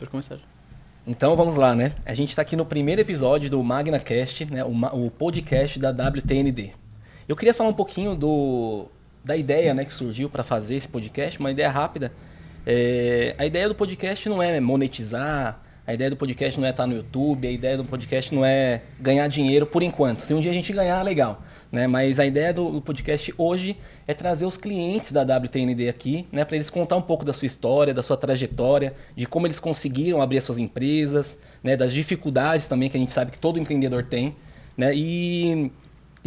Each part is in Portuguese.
Pode começar. Então vamos lá, né? A gente está aqui no primeiro episódio do MagnaCast, né? O podcast da WTND. Eu queria falar um pouquinho da ideia, né, que surgiu para fazer esse podcast, uma ideia rápida. A ideia do podcast não é monetizar, a ideia do podcast não é estar no YouTube, a ideia do podcast não é ganhar dinheiro por enquanto. Se um dia a gente ganhar, legal. Né? Mas a ideia do podcast hoje é trazer os clientes da WTND aqui, né, para eles contar um pouco da sua história, da sua trajetória, de como eles conseguiram abrir as suas empresas, né, das dificuldades também que a gente sabe que todo empreendedor tem. Né? E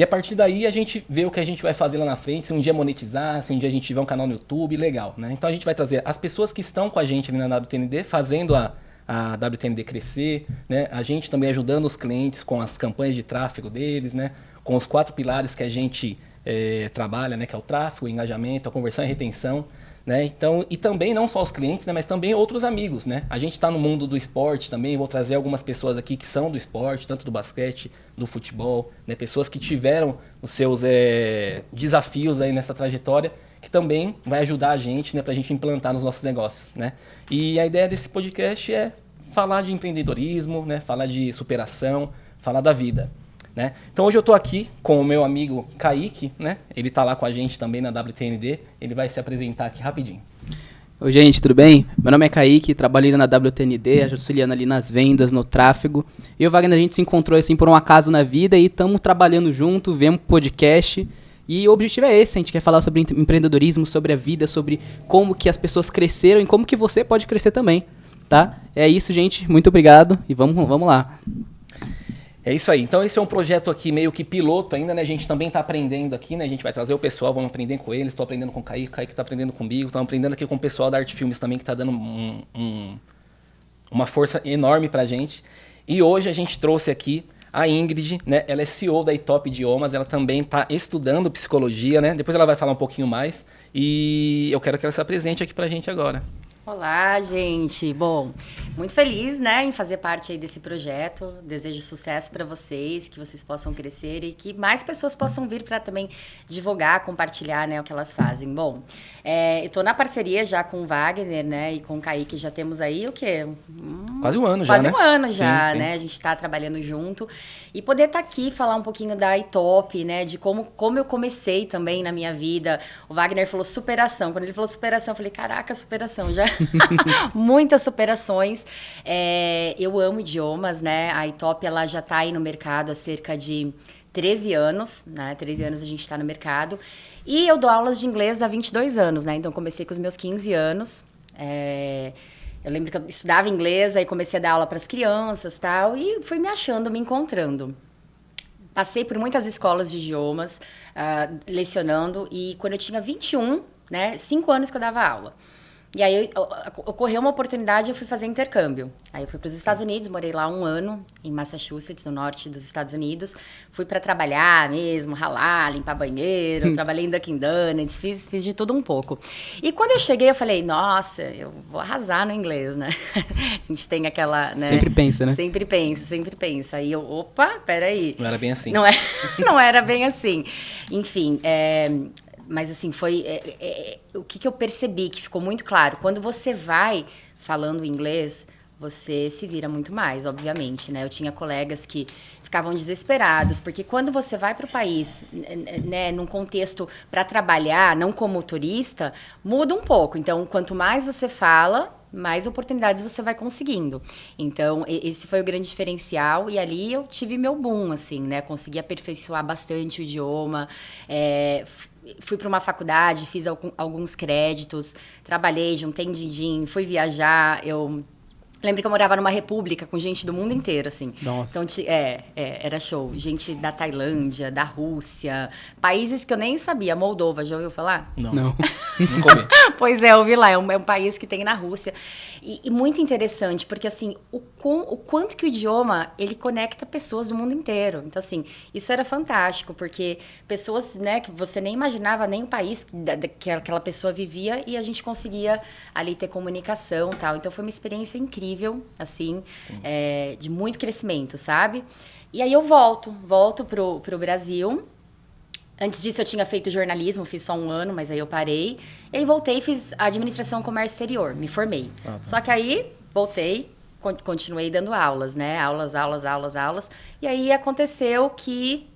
a partir daí a gente vê o que a gente vai fazer lá na frente, se um dia monetizar, se um dia a gente tiver um canal no YouTube, legal. Né? Então a gente vai trazer as pessoas que estão com a gente ali na WTND, fazendo a WTND crescer, né? A gente também ajudando os clientes com as campanhas de tráfego deles, né? Com os 4 pilares que a gente trabalha, né? Que é o tráfego, o engajamento, a conversão e a retenção. Né? Então, e também não só os clientes, né? Mas também outros amigos. Né? A gente está no mundo do esporte também, vou trazer algumas pessoas aqui que são do esporte, tanto do basquete, do futebol, né? Pessoas que tiveram os seus desafios aí nessa trajetória, que também vai ajudar a gente, né, para a gente implantar nos nossos negócios. Né? E a ideia desse podcast é falar de empreendedorismo, né, falar de superação, falar da vida. Né? Então hoje eu estou aqui com o meu amigo Kaique, né? Ele está lá com a gente também na WTND, ele vai se apresentar aqui rapidinho. Oi gente, tudo bem? Meu nome é Kaique, trabalho na WTND, auxiliando ali nas vendas, no tráfego. Eu e o Wagner, a gente se encontrou assim por um acaso na vida e estamos trabalhando junto, vemos podcast. E o objetivo é esse, a gente quer falar sobre empreendedorismo, sobre a vida, sobre como que as pessoas cresceram e como que você pode crescer também, tá? É isso, gente, muito obrigado e vamos lá. É isso aí, então esse é um projeto aqui meio que piloto ainda, né? A gente também está aprendendo aqui, né? A gente vai trazer o pessoal, vamos aprender com eles, estou aprendendo com o Kaique está aprendendo comigo, estamos aprendendo aqui com o pessoal da Arte Filmes também, que está dando uma força enorme pra gente. E hoje a gente trouxe aqui a Ingrid, né? Ela é CEO da iTop Idiomas, ela também está estudando psicologia, né? Depois ela vai falar um pouquinho mais e eu quero que ela se apresente aqui pra gente agora. Olá, gente. Bom, muito feliz, né, em fazer parte aí desse projeto. Desejo sucesso para vocês, que vocês possam crescer e que mais pessoas possam vir para também divulgar, compartilhar, né, o que elas fazem. Bom, eu tô na parceria já com o Wagner, né, e com o Kaique, já temos aí o quê? Quase um ano já, Quase né? um ano já, sim. né? A gente está trabalhando junto. E poder estar aqui, falar um pouquinho da iTop, né? De como eu comecei também na minha vida. O Wagner falou superação. Quando ele falou superação, eu falei, caraca, superação, já. Muitas superações. Eu amo idiomas, né? A iTop, ela já está aí no mercado há cerca de 13 anos, né? 13 anos a gente está no mercado. E eu dou aulas de inglês há 22 anos, né? Então, comecei com os meus 15 anos. Eu lembro que eu estudava inglês, aí comecei a dar aula para as crianças e tal, e fui me achando, me encontrando. Passei por muitas escolas de idiomas, lecionando, e quando eu tinha 21, né, 5 anos que eu dava aula. E aí ocorreu uma oportunidade, eu fui fazer intercâmbio. Aí eu fui para os Estados Unidos, morei lá 1 ano, em Massachusetts, no norte dos Estados Unidos. Fui para trabalhar mesmo, ralar, limpar banheiro, trabalhei em Dunkin' Donuts, fiz de tudo um pouco. E quando eu cheguei, eu falei, nossa, eu vou arrasar no inglês, né? A gente tem aquela, né? Sempre pensa, né? Sempre pensa. Aí eu, opa, peraí. Não era bem assim. Não era bem assim. Enfim, mas assim, foi o que eu percebi, que ficou muito claro. Quando você vai falando inglês, você se vira muito mais, obviamente, né? Eu tinha colegas que ficavam desesperados, porque quando você vai para o país, né, num contexto para trabalhar, não como turista, muda um pouco. Então, quanto mais você fala, mais oportunidades você vai conseguindo. Então, esse foi o grande diferencial, e ali eu tive meu boom, assim, né? Consegui aperfeiçoar bastante o idioma, fui para uma faculdade, fiz alguns créditos, trabalhei, juntei din-din, fui viajar, eu lembro que eu morava numa república com gente do mundo inteiro, assim. Nossa. Então, era show. Gente da Tailândia, da Rússia, países que eu nem sabia. Moldova, já ouviu falar? Não. Não comi. Pois é, eu vi lá. É um país que tem na Rússia. E muito interessante, porque, assim, o quanto que o idioma, ele conecta pessoas do mundo inteiro. Então, assim, isso era fantástico, porque pessoas, né, que você nem imaginava, nem o país que aquela pessoa vivia, e a gente conseguia ali ter comunicação e tal. Então, foi uma experiência incrível, assim, de muito crescimento, sabe? E aí eu volto pro Brasil. Antes disso, eu tinha feito jornalismo, fiz só 1 ano, mas aí eu parei. E aí voltei e fiz administração comércio exterior, me formei. Tá. Só que aí, voltei, continuei dando aulas, né? Aulas. E aí aconteceu que...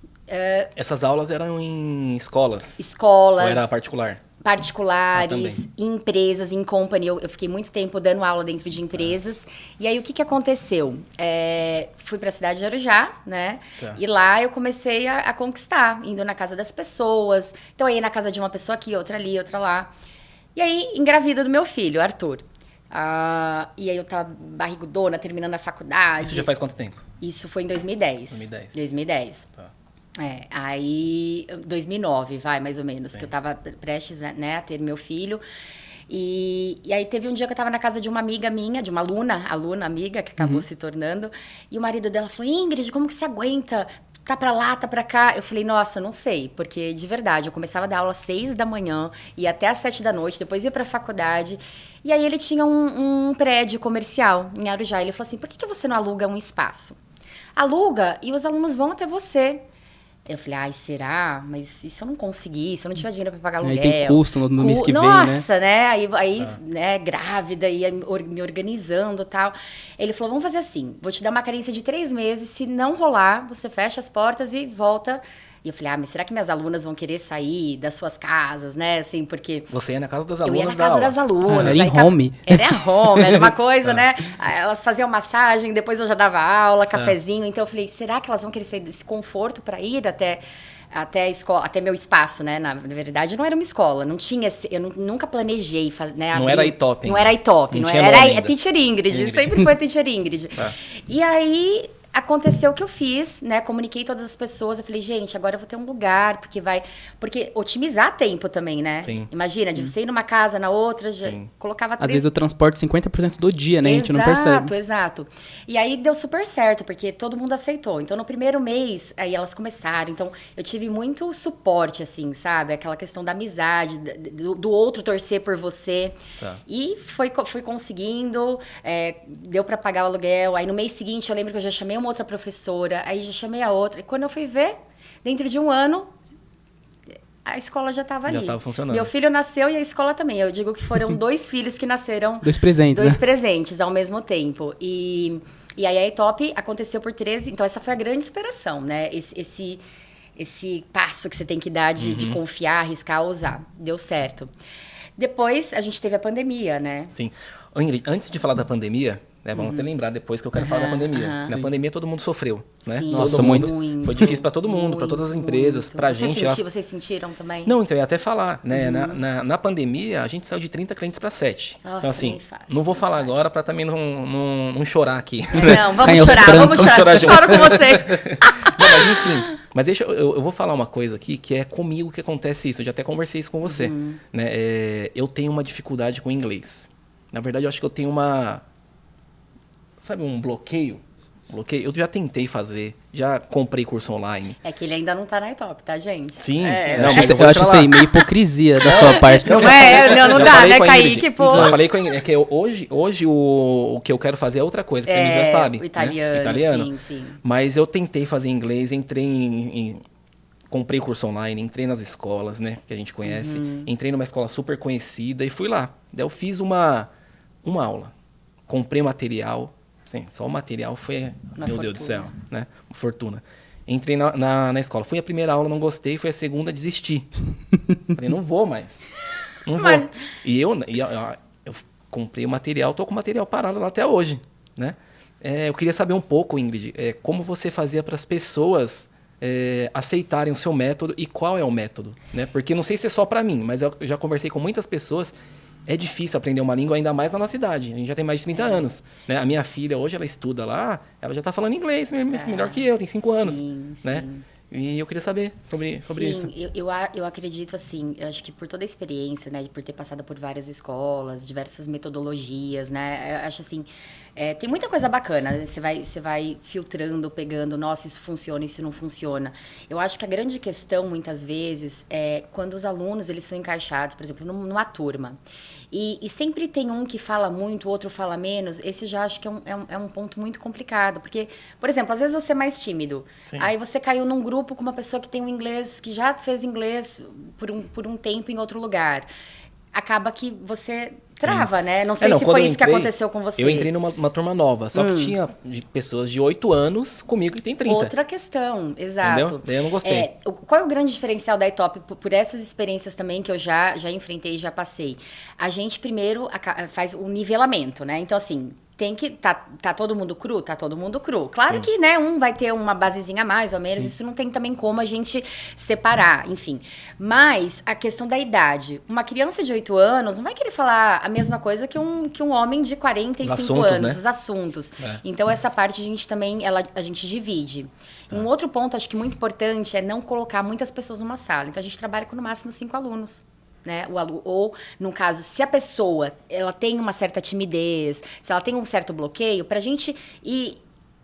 Essas aulas eram em escolas? Escolas. Ou era particular? Particulares, em empresas, em company. Eu fiquei muito tempo dando aula dentro de empresas. E aí, o que aconteceu? Fui para a cidade de Arujá, né? Tá. E lá eu comecei a conquistar, indo na casa das pessoas. Então, eu ia na casa de uma pessoa aqui, outra ali, outra lá. E aí, engravida do meu filho, Arthur. E aí, eu tava barrigudona, terminando a faculdade. Isso já faz quanto tempo? Isso foi em 2010. 2010. Tá. Aí 2009, mais ou menos, que eu tava prestes, né, a ter meu filho. E aí teve um dia que eu tava na casa de uma amiga minha, de uma aluna amiga, que acabou se tornando. E o marido dela falou, Ingrid, como que você aguenta? Tá pra lá, tá pra cá. Eu falei, nossa, não sei. Porque, de verdade, eu começava a dar aula às 6 da manhã, ia até às 7 da noite, depois ia pra faculdade. E aí ele tinha um prédio comercial em Arujá. Ele falou assim, por que você não aluga um espaço? Aluga e os alunos vão até você. Eu falei, ai, será? Mas e se eu não conseguir? Se eu não tiver dinheiro pra pagar aluguel? Aí tem custo no mês que vem, né? Nossa, né? Aí né, grávida, ia me organizando e tal. Ele falou, vamos fazer assim, vou te dar uma carência de 3 meses, se não rolar, você fecha as portas e volta. E eu falei, mas será que minhas alunas vão querer sair das suas casas, né? Assim, porque... Você ia na casa das alunas Eu ia na casa das alunas. Era em home. Era home, era uma coisa, né? Elas faziam massagem, depois eu já dava aula, cafezinho. Então eu falei, será que elas vão querer sair desse conforto para ir até a escola, até meu espaço, né? Na verdade, não era uma escola, não tinha... nunca planejei, né? Não era iTop. Não era iTop, não era Teacher Ingrid. Sempre foi Teacher Ingrid. E aí... Aconteceu o que eu fiz, né? Comuniquei todas as pessoas. Eu falei, gente, agora eu vou ter um lugar, porque otimizar tempo também, né? Sim. Imagina, de você ir numa casa, na outra, colocava 3... Às vezes eu transporto 50% do dia, né? A gente não percebe. Exato. E aí deu super certo, porque todo mundo aceitou. Então, no primeiro mês, aí elas começaram. Então, eu tive muito suporte, assim, sabe? Aquela questão da amizade, do outro torcer por você. Tá. E fui conseguindo, deu pra pagar o aluguel. Aí, no mês seguinte, eu lembro que eu já chamei uma outra professora, aí já chamei a outra. E quando eu fui ver, dentro de um ano, a escola já estava ali. Já estava funcionando. Meu filho nasceu e a escola também. Eu digo que foram 2 filhos que nasceram... 2 presentes, Dois né? presentes ao mesmo tempo. E aí a ETOP aconteceu por 13... Então, essa foi a grande inspiração, né? Esse passo que você tem que dar de confiar, arriscar, ousar. Deu certo. Depois, a gente teve a pandemia, né? Sim. Ingrid, antes de falar da pandemia... vamos até lembrar depois que eu quero falar da pandemia. Na pandemia todo mundo sofreu, né? Sim, Nossa, muito. Foi difícil para todo mundo, para todas as empresas, para a gente. Vocês sentiram também? Não, então eu ia até falar, né? Na pandemia a gente saiu de 30 clientes para 7. Nossa, então assim, fala, não vou falar agora para também não chorar aqui. Não, vamos chorar. Choro com você. Não, mas enfim. Mas deixa eu vou falar uma coisa aqui que é comigo que acontece isso. Eu já até conversei isso com você, né? Eu tenho uma dificuldade com o inglês. Na verdade, eu acho que eu tenho sabe, um bloqueio? Eu já tentei fazer, já comprei curso online. É que ele ainda não tá na ETOP, tá, gente? Sim. Eu acho isso aí meio hipocrisia da sua parte. Não dá, né, Kaique? Pô. Eu falei com a Ingrid, é que hoje o que eu quero fazer é outra coisa, porque a Ingrid já sabe. O italiano, né? Italiano. Sim. Mas eu tentei fazer inglês, entrei comprei curso online, entrei nas escolas, né, que a gente conhece. Entrei numa escola super conhecida e fui lá. Daí eu fiz uma aula. Comprei material. Sim, só o material foi, meu Deus do céu, né? Uma fortuna. Entrei na escola. Fui a primeira aula, não gostei. Fui a segunda, desisti. Falei, não vou mais. Não vou. E eu comprei o material, tô com o material parado lá até hoje, né? Eu queria saber um pouco, Ingrid, como você fazia para as pessoas aceitarem o seu método e qual é o método, né? Porque não sei se é só para mim, mas eu já conversei com muitas pessoas. É difícil aprender uma língua, ainda mais na nossa idade. A gente já tem mais de 30 anos. Né? A minha filha, hoje, ela estuda lá, ela já está falando inglês melhor que eu, tem 5 anos. Né? E eu queria saber sobre isso. Sim, eu acredito assim, eu acho que por toda a experiência, né, por ter passado por várias escolas, diversas metodologias, né, eu acho assim, tem muita coisa bacana, você vai filtrando, pegando, nossa, isso funciona, isso não funciona. Eu acho que a grande questão, muitas vezes, é quando os alunos, eles são encaixados, por exemplo, numa turma, e sempre tem um que fala muito, o outro fala menos, esse já acho que é um ponto muito complicado, porque, por exemplo, às vezes você é mais tímido, aí você caiu num grupo com uma pessoa que tem um inglês, que já fez inglês por um tempo em outro lugar. Acaba que você trava, né? Não sei se foi isso que aconteceu com você. Eu entrei numa turma nova, só que tinha pessoas de 8 anos comigo que tem 30. Outra questão, exato. Entendeu? Daí eu não gostei. Qual é o grande diferencial da iTop por essas experiências também que eu já enfrentei e já passei? A gente primeiro faz o nivelamento, né? Então, assim, tem que... Tá todo mundo cru? Tá todo mundo cru. Claro que, né, um vai ter uma basezinha a mais ou a menos, isso não tem também como a gente separar, enfim. Mas a questão da idade. Uma criança de 8 anos não vai querer falar a mesma coisa que um homem de 45 anos, né? Os assuntos. Então, essa parte a gente também, a gente divide. Um outro ponto, acho que muito importante, é não colocar muitas pessoas numa sala. Então, a gente trabalha com no máximo 5 alunos. Né? Ou, no caso, se a pessoa ela tem uma certa timidez, se ela tem um certo bloqueio, para a gente ir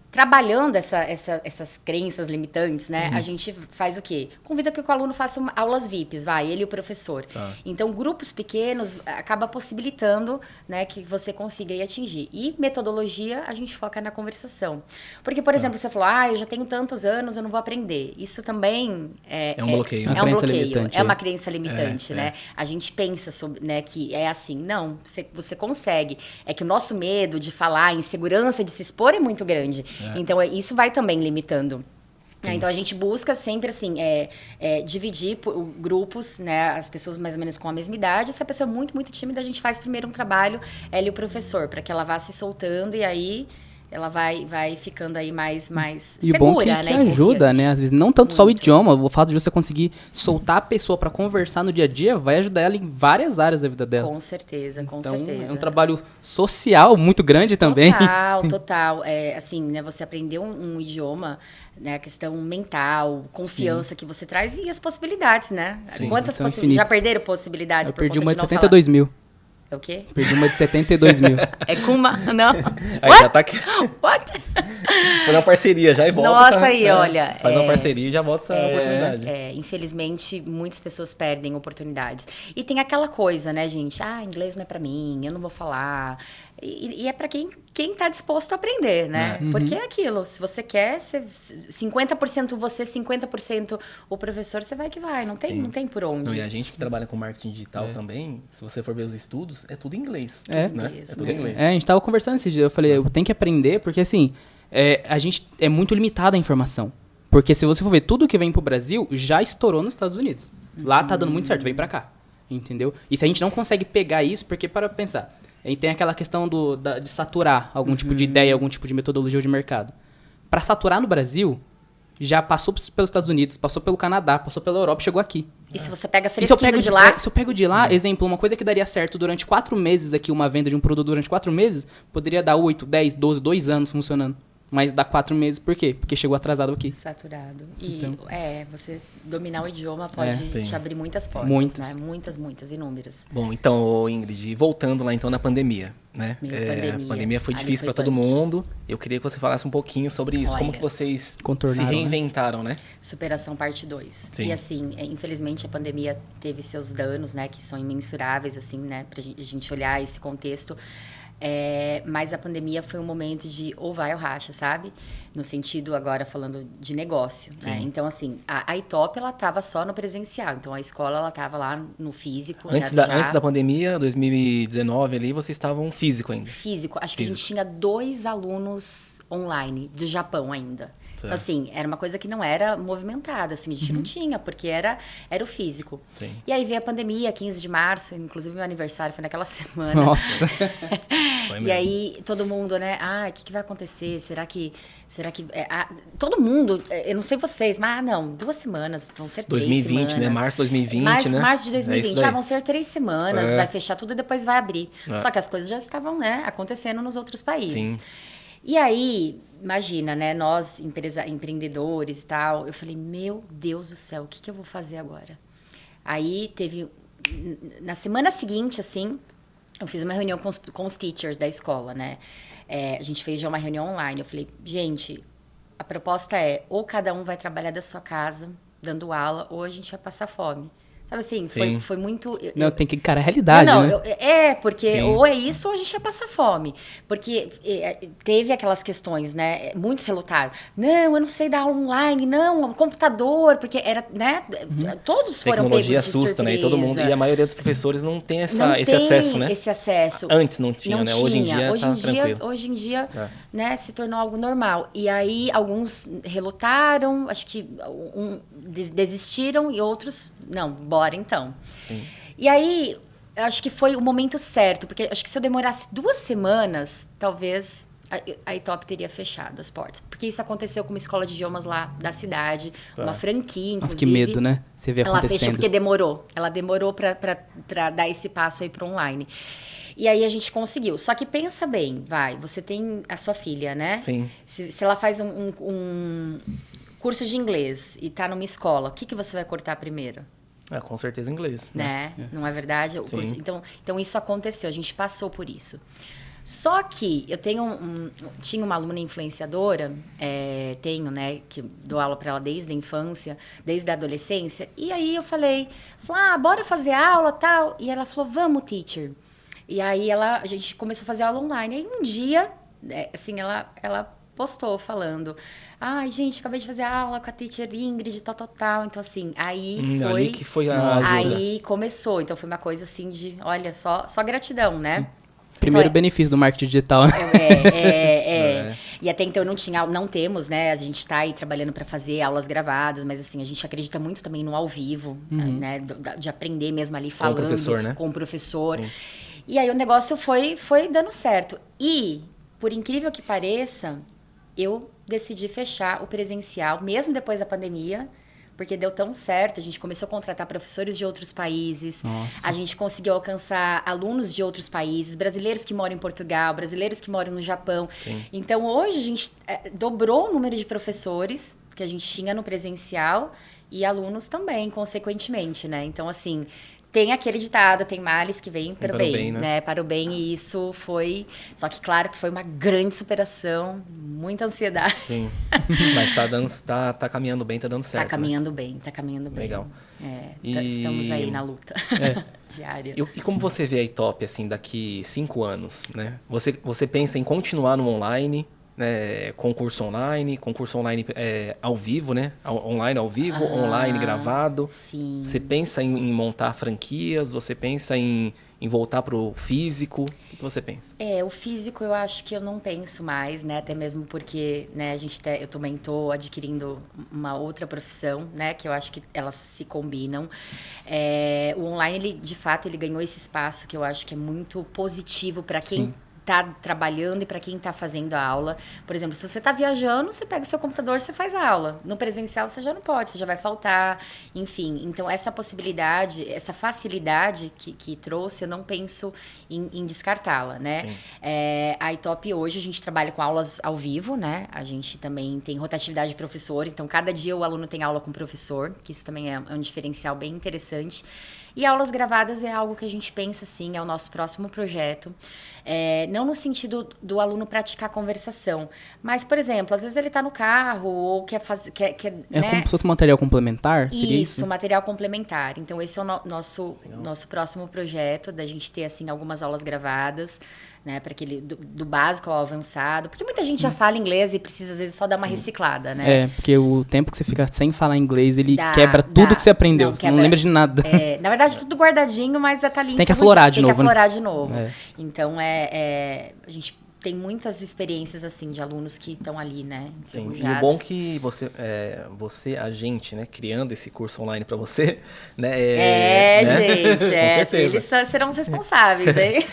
trabalhando essas crenças limitantes, né? A gente faz o quê? Convida que o aluno faça aulas VIPs, ele e o professor. Então, grupos pequenos acaba possibilitando, né, que você consiga ir atingir. E metodologia, a gente foca na conversação. Porque, por exemplo, você falou, eu já tenho tantos anos, eu não vou aprender. Isso também é um bloqueio. É um bloqueio, é uma crença limitante, né? A gente pensa sobre, né, que é assim. Não, você consegue. É que o nosso medo de falar, a insegurança de se expor é muito grande. Então, isso vai também limitando. Então, a gente busca sempre, assim, dividir por grupos, né? As pessoas mais ou menos com a mesma idade. Se a pessoa é muito, muito tímida, a gente faz primeiro um trabalho, ela e o professor, para que ela vá se soltando e aí ela vai ficando aí mais e segura, bom que né? Que ajuda, né? Às vezes, não tanto só o idioma, o fato de você conseguir soltar a pessoa para conversar no dia a dia vai ajudar ela em várias áreas da vida dela. Com certeza, com então, certeza. É um trabalho social muito grande também. Total. Assim, né? Você aprender um idioma, né? A questão mental, confiança que você traz e as possibilidades, né? Sim. Quantas possibilidades? Já perderam possibilidades? Eu perdi uma de 72 mil. É o quê? Perdi uma de 72 mil. É Kuma? Não. Aí What? já tá aqui. What? Foi uma parceria, já e volta. Nossa, aí, olha. Faz uma parceria e já volta essa oportunidade. Infelizmente, muitas pessoas perdem oportunidades. E tem aquela coisa, né, gente? Inglês não é pra mim, eu não vou falar. E é pra quem tá disposto a aprender, né? Porque é aquilo, se você quer, 50% você, 50% o professor, você vai que vai, não tem por onde. E a gente que trabalha com marketing digital também, se você for ver os estudos, é tudo em inglês. É tudo em inglês. A gente tava conversando esses dias, eu falei, eu tenho que aprender, porque assim, a gente é muito limitada a informação. Porque se você for ver, tudo que vem pro Brasil já estourou nos Estados Unidos. Lá tá dando muito certo, vem pra cá. Entendeu? E se a gente não consegue pegar isso, porque para pensar... E tem aquela questão de saturar algum tipo de ideia, algum tipo de metodologia de mercado. Para saturar no Brasil, já passou pelos Estados Unidos, passou pelo Canadá, passou pela Europa, chegou aqui. E se você pega fresquinho de lá... Se eu pego de lá, exemplo, uma coisa que daria certo durante 4 meses aqui, uma venda de um produto durante 4 meses, poderia dar 8, 10, 12, 2 anos funcionando. Mas dá 4 meses, por quê? Porque chegou atrasado aqui. Saturado. E você dominar o idioma pode te abrir muitas portas, muitas. Né? Muitas, inúmeras. Bom, então, Ingrid, voltando lá então na pandemia, né? A pandemia foi difícil para todo mundo. Eu queria que você falasse um pouquinho sobre isso. Como que vocês se reinventaram, né? Superação parte 2. E assim, infelizmente a pandemia teve seus danos, né? Que são imensuráveis, assim, né? Pra gente olhar esse contexto. Mas a pandemia foi um momento de ou vai ou racha, sabe? No sentido, agora, falando de negócio, né? Então, assim, a iTop, ela estava só no presencial. Então, a escola, ela estava lá no físico. Antes da pandemia, 2019 ali, vocês estavam físico ainda? Físico. Acho que a gente tinha 2 alunos online, do Japão ainda. Então, assim, era uma coisa que não era movimentada, assim, a gente não tinha, porque era o físico. Sim. E aí veio a pandemia, 15 de março, inclusive meu aniversário foi naquela semana. Nossa! E aí, todo mundo, né, o que vai acontecer? Será que todo mundo, eu não sei vocês, mas não, 2 semanas, vão ser 3 semanas. 2020, né? Março de 2020, né? Março de 2020, vão ser 3 semanas, vai fechar tudo e depois vai abrir. Só que as coisas já estavam, né, acontecendo nos outros países. Sim. E aí, imagina, né, nós, empreendedores e tal, eu falei, meu Deus do céu, o que eu vou fazer agora? Aí na semana seguinte, assim, eu fiz uma reunião com os teachers da escola, né? A gente fez já uma reunião online. Eu falei, gente, a proposta ou cada um vai trabalhar da sua casa, dando aula, ou a gente vai passar fome. Sabe assim, Sim. foi muito... Não, tem que encarar a realidade, né? Porque Sim. ou é isso ou a gente ia passar fome. Porque teve aquelas questões, né? Muitos relutaram. Não, eu não sei dar online, não, computador, porque era, né? Todos foram pegos de Tecnologia assusta, surpresa. né? E todo mundo, e a maioria dos professores não tem esse Não acesso, tem né? esse acesso. Antes não tinha, Não né? Hoje em tinha. dia tá tranquilo. Hoje em dia, né, se tornou algo normal. E aí, alguns relutaram, acho que desistiram e outros, não, bora então. Sim. E aí, acho que foi o momento certo, porque acho que se eu demorasse 2 semanas, talvez a Itop teria fechado as portas. Porque isso aconteceu com uma escola de idiomas lá da cidade, uma franquia, inclusive. Nossa, que medo, né? Você vê Ela acontecendo. fechou porque demorou. Ela demorou para dar esse passo aí para online. E aí a gente conseguiu. Só que pensa bem, você tem a sua filha, né? Sim. Se ela faz um curso de inglês e tá numa escola, o que você vai cortar primeiro? Com certeza inglês, Né? Não é verdade? O Sim. curso, então isso aconteceu, a gente passou por isso. Só que eu tinha uma aluna influenciadora, tenho, né, que dou aula para ela desde a infância, desde a adolescência, e aí eu falei, bora fazer aula, tal, e ela falou, vamos, teacher. E aí a gente começou a fazer aula online, aí um dia, assim, ela postou falando, ai, gente, acabei de fazer aula com a teacher Ingrid, tal, então assim, aí foi... Ali que foi a ajuda. Aí começou, então foi uma coisa assim de, olha, só gratidão, né? Primeiro Então, benefício do marketing digital, né? E até então não temos, né? A gente tá aí trabalhando para fazer aulas gravadas, mas assim, a gente acredita muito também no ao vivo, né? De aprender mesmo ali falando. Com o professor, né? Com o professor. E aí o negócio foi dando certo. E, por incrível que pareça, eu decidi fechar o presencial, mesmo depois da pandemia, porque deu tão certo, a gente começou a contratar professores de outros países, Nossa. a gente conseguiu alcançar alunos de outros países, brasileiros que moram em Portugal, brasileiros que moram no Japão. Sim. Então, hoje, a gente dobrou o número de professores que a gente tinha no presencial e alunos também, consequentemente, né? Então, assim... Tem aquele ditado, tem males que vêm para o bem, né? Para o bem, e isso foi... Só que, claro, que foi uma grande superação, muita ansiedade. Sim, mas tá caminhando bem, tá dando certo. Tá caminhando bem. Legal. Estamos aí na luta diária. E como você vê a Itop, assim, daqui 5 anos, né? Você pensa em continuar no online, né? Concurso online ao vivo, né? Online ao vivo, online gravado. Sim. Você pensa em montar franquias? Você pensa em voltar pro físico? O que você pensa? O físico eu acho que eu não penso mais, né? Até mesmo porque, né, eu também tô adquirindo uma outra profissão, né? Que eu acho que elas se combinam. O online, ele, de fato, ele ganhou esse espaço que eu acho que é muito positivo para quem... tá trabalhando e para quem tá fazendo a aula. Por exemplo, se você tá viajando, você pega o seu computador, você faz a aula. No presencial você já não pode, você já vai faltar, enfim. Então, essa possibilidade, essa facilidade que trouxe, eu não penso em descartá-la, né? A Itop hoje, a gente trabalha com aulas ao vivo, né? A gente também tem rotatividade de professores, então cada dia o aluno tem aula com o professor, que isso também é um diferencial bem interessante. E aulas gravadas é algo que a gente pensa, sim, é o nosso próximo projeto. Não no sentido do aluno praticar conversação, mas, por exemplo, às vezes ele está no carro ou quer fazer... Como se fosse material complementar? Seria isso? Material complementar. Então, esse é o nosso próximo projeto, da gente ter, assim, algumas aulas gravadas, né, para aquele do básico ao avançado, porque muita gente já fala inglês e precisa às vezes só dar uma reciclada, né? Porque o tempo que você fica sem falar inglês, ele quebra tudo que você aprendeu, você não lembra de nada. Na verdade, tudo guardadinho, mas tá ali. Tem que aflorar de novo. Tem que aflorar de novo. É. Então, a gente tem muitas experiências, assim, de alunos que estão ali, né? Sim. E o bom é que a gente, né, criando esse curso online para você, né? Gente, Com certeza. Eles serão os responsáveis, hein?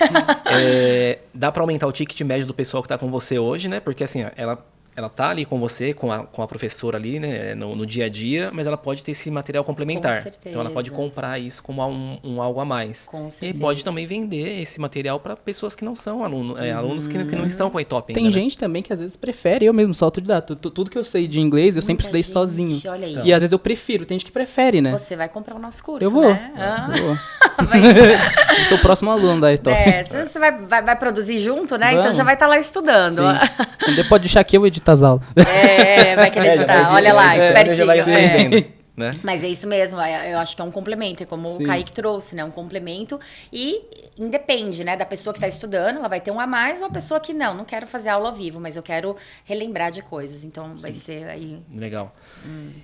Dá para aumentar o ticket médio do pessoal que tá com você hoje, né? Porque, assim, ela tá ali com você, com a professora ali, né, no dia a dia, mas ela pode ter esse material complementar. Com certeza. Então ela pode comprar isso como um algo a mais. Com certeza. E pode também vender esse material para pessoas que não são alunos que não estão com a Itop ainda. Tem gente também que às vezes prefere, eu mesmo sou autodidata. Tudo que eu sei de inglês, eu sempre estudei sozinho. Olha aí. E às vezes eu prefiro, tem gente que prefere, né? Você vai comprar o nosso curso, Eu vou. né? Eu vou. Eu sou o próximo aluno da Itop. Você vai produzir junto, né? Vamos. Então já vai estar lá estudando. Sim. Depois deixar que eu edito as aulas. Vai querer editar. Olha lá, espertinho. Já vai aprendendo. né? Mas é isso mesmo, eu acho que é um complemento, é como Sim. o Kaique trouxe, né? Um complemento e independe, né? Da pessoa que está estudando, ela vai ter um a mais, ou a pessoa que não quero fazer aula ao vivo, mas eu quero relembrar de coisas, então vai ser aí... Legal.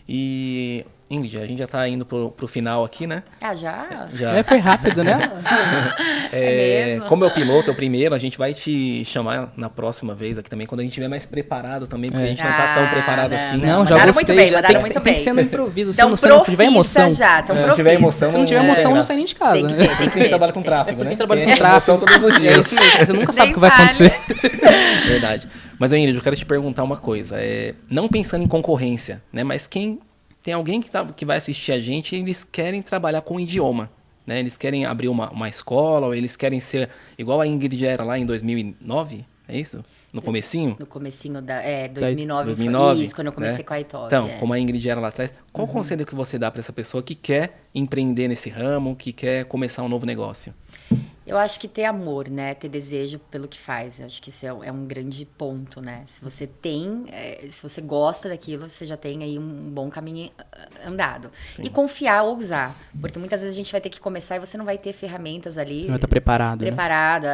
E, Ingrid, a gente já tá indo pro final aqui, né? Ah, já? Já. Foi rápido, né? É mesmo? Como é o piloto, é o primeiro, a gente vai te chamar na próxima vez aqui também, quando a gente estiver mais preparado também, porque a gente não tá tão preparado assim. Não, já mandaram gostei. muito bem, já mandaram tem, muito tem bem. que ser no improviso. Então, se não tiver emoção. já, então Se não tiver emoção, Se não tiver É, emoção, não graça. sai nem de casa. Tem que ter, Por isso que a gente trabalha com É tráfego, porque a né? gente trabalha Tem com tráfego. emoção todos os É dias. isso mesmo, você nunca sabe o Nem que vai fale. acontecer. Verdade. Mas, Ingrid, eu quero te perguntar uma coisa. Não pensando em concorrência, né? Mas tem alguém que vai assistir a gente e eles querem trabalhar com idioma, né? Eles querem abrir uma escola, ou eles querem ser igual a Ingrid era lá em 2009, é isso? No comecinho? No comecinho 2009, 2009, foi isso, quando eu comecei né? com a iTop. Então, como a Ingrid era lá atrás, qual o conselho que você dá para essa pessoa que quer empreender nesse ramo, que quer começar um novo negócio? Eu acho que ter amor, né? Ter desejo pelo que faz. Eu acho que isso é um grande ponto, né? Se você se você gosta daquilo, você já tem aí um bom caminho andado. Sim. E confiar, ousar. Porque muitas vezes a gente vai ter que começar e você não vai ter ferramentas ali. Não vai estar preparado, né? Preparado.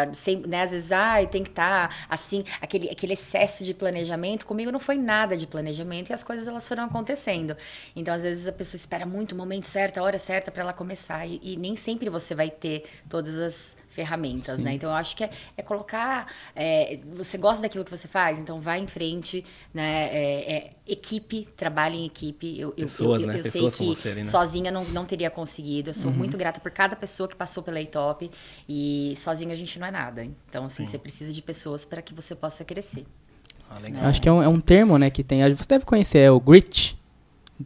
Né? Às vezes, tem que estar assim, aquele excesso de planejamento. Comigo não foi nada de planejamento e as coisas elas foram acontecendo. Então, às vezes, a pessoa espera muito o momento certo, a hora certa para ela começar. E nem sempre você vai ter todas as ferramentas, né? Então, eu acho que é colocar... você gosta daquilo que você faz? Então, vai em frente, né? Equipe, trabalhe em equipe. Pessoas, né? Eu sei Pessoas que como você ali, né? sozinha não teria conseguido. Eu sou muito grata por cada pessoa que passou pela iTop e sozinho a gente não é nada. Então, assim, você precisa de pessoas para que você possa crescer. Legal. Acho que é um termo, né, que tem... Você deve conhecer, é o grit.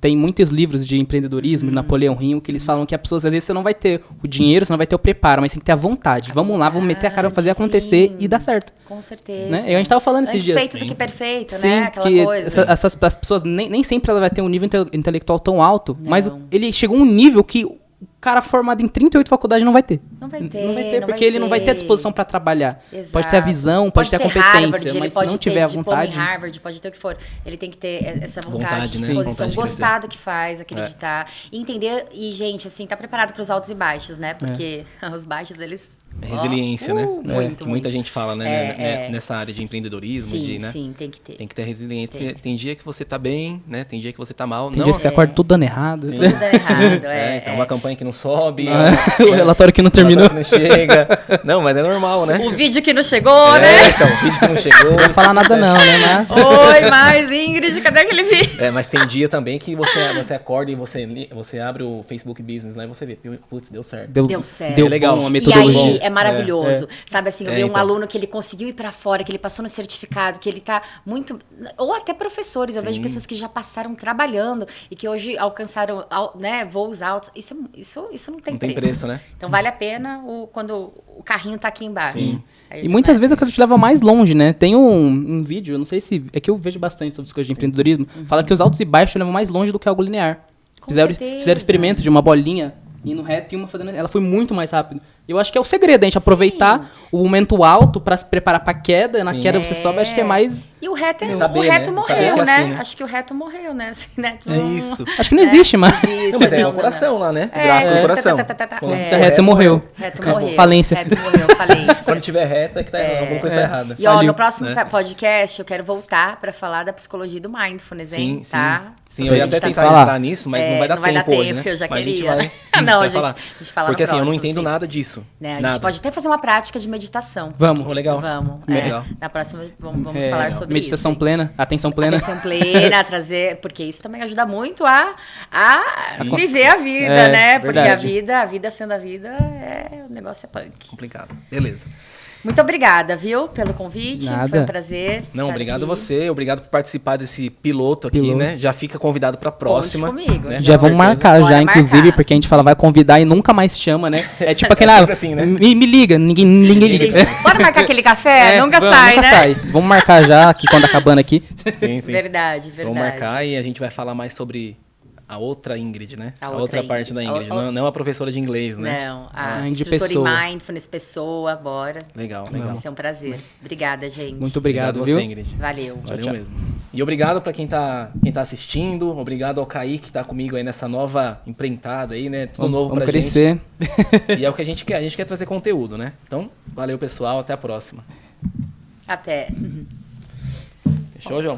Tem muitos livros de empreendedorismo, de Napoleão Hill, que eles falam que a pessoa, às vezes, você não vai ter o dinheiro, você não vai ter o preparo, mas tem que ter a vontade. Vamos lá, vamos meter a cara, fazer acontecer sim. e dar certo. Com certeza. Né? E a gente tava falando esses Antes dias. feito do que perfeito, Sim, né? Aquela que coisa. as pessoas, nem sempre ela vai ter um nível intelectual tão alto, mas Não. ele chegou a um nível que o cara formado em 38 faculdades não vai ter. Não vai ter. Não vai ter, porque ele não vai ter a disposição para trabalhar. Exato. Pode ter a visão, pode ter a competência, Harvard, ele mas se pode não ter tiver a diploma vontade... em Harvard, pode ter o que for. Ele tem que ter essa vontade, Vontade, né? disposição, Vontade de gostar crescer. do que faz, acreditar. Entender e, gente, assim, tá preparado para os altos e baixos, né? Porque os baixos, eles... Resiliência, né? Muito, Que muita gente fala, né? É. Nessa área de empreendedorismo, Sim, né? sim, tem que ter. Tem que ter resiliência, Tem. porque tem dia que você tá bem, né? Tem dia que você tá mal. Tem dia que você acorda tudo dando errado. Tudo dando errado, Então, uma campanha que não sobe, O relatório que não terminou. que não chega. Não, mas é normal, né? O vídeo que não chegou, né? Então, o vídeo que não chegou. Não vou falar nada não, né? Mas... Oi, mais Ingrid, cadê aquele vídeo? Mas tem dia também que você acorda e você abre o Facebook Business lá e você vê, putz, deu certo. Deu certo. Deu É legal. bom a E metodologia. aí é maravilhoso. Sabe assim, eu vi um então. aluno que ele conseguiu ir pra fora, que ele passou no certificado, que ele tá muito... Ou até professores, eu vejo pessoas que já passaram trabalhando e que hoje alcançaram, né, voos altos. Isso não tem Não tem preço, né? Então vale a pena quando o carrinho tá aqui embaixo. Sim. Aí E já muitas vai. vezes eu quero te levar mais longe, né? Tem um vídeo, eu não sei se... É que eu vejo bastante sobre as coisas de empreendedorismo. Fala que os altos e baixos levam mais longe do que algo linear. Com Fizeram certeza. experimento de uma bolinha indo reto e uma fazendo... Ela foi muito mais rápido. Eu acho que é o segredo, a gente aproveitar o momento alto pra se preparar pra queda. Na queda você sobe, acho que é mais... E o reto, Saber, o reto né? Saber morreu, que é né? assim, né? Acho que o reto morreu, né? Assim, né? É isso. Acho que não existe mais. Existe, Não, mas é não, o coração lá, né? O É, gráfico do coração. Quando Se a reta você morreu. Reto Acabou. morreu. Falência. Reto morreu, falência. Quando tiver reta, é que alguma coisa tá errada. E ó, Faliu, no próximo né? podcast eu quero voltar pra falar da psicologia do mindfulness, hein? Sim, Tá? sim. Eu ia até Sobre tentar falar. entrar nisso, mas não vai dar tempo hoje, né? porque eu já Mas queria. a né? gente vai, Não, vai a gente falar. fala Porque no assim, eu não próximo, entendo sim. nada disso. Né? A Nada. gente pode até fazer uma prática de meditação. Vamos. Oh, legal. Vamos. Legal. Na próxima vamos É, falar sobre meditação isso. plena, atenção plena. Atenção plena, trazer, porque isso também ajuda muito a viver a vida, É, né? Porque verdade. a vida sendo a vida, o negócio é punk. Complicado. Beleza. Muito obrigada, viu, pelo convite. Nada. Foi um prazer. Não, estar obrigado a aqui. você. Obrigado por participar desse piloto aqui, né? Já fica convidado pra próxima. comigo. né? Já Com vamos certeza. marcar, Bora já, inclusive, marcar. porque a gente fala, vai convidar e nunca mais chama, né? É tipo aquele, sempre assim, né? me liga, ninguém liga. Bora marcar aquele café? Nunca vamos, sai, nunca né? sai. Vamos marcar já, aqui quando acabando aqui. Sim, sim. Verdade, verdade. Vamos marcar e a gente vai falar mais sobre a outra Ingrid, né? A A outra outra parte da Ingrid. Ingrid. Não a professora de inglês, né? Não, a Ingrid instrutora Pessoa. em Mindfulness Pessoa, bora. Legal, Vai legal. ser um prazer. Obrigada, gente. Muito obrigado, a viu? você, Ingrid. Valeu. Valeu tchau. mesmo. E obrigado para quem tá assistindo, obrigado ao Kaique que tá comigo aí nessa nova empreitada aí, né? Tudo novo pra gente. Vamos crescer. E é o que a gente quer trazer conteúdo, né? Então, valeu pessoal, até a próxima. Até. Fechou, João?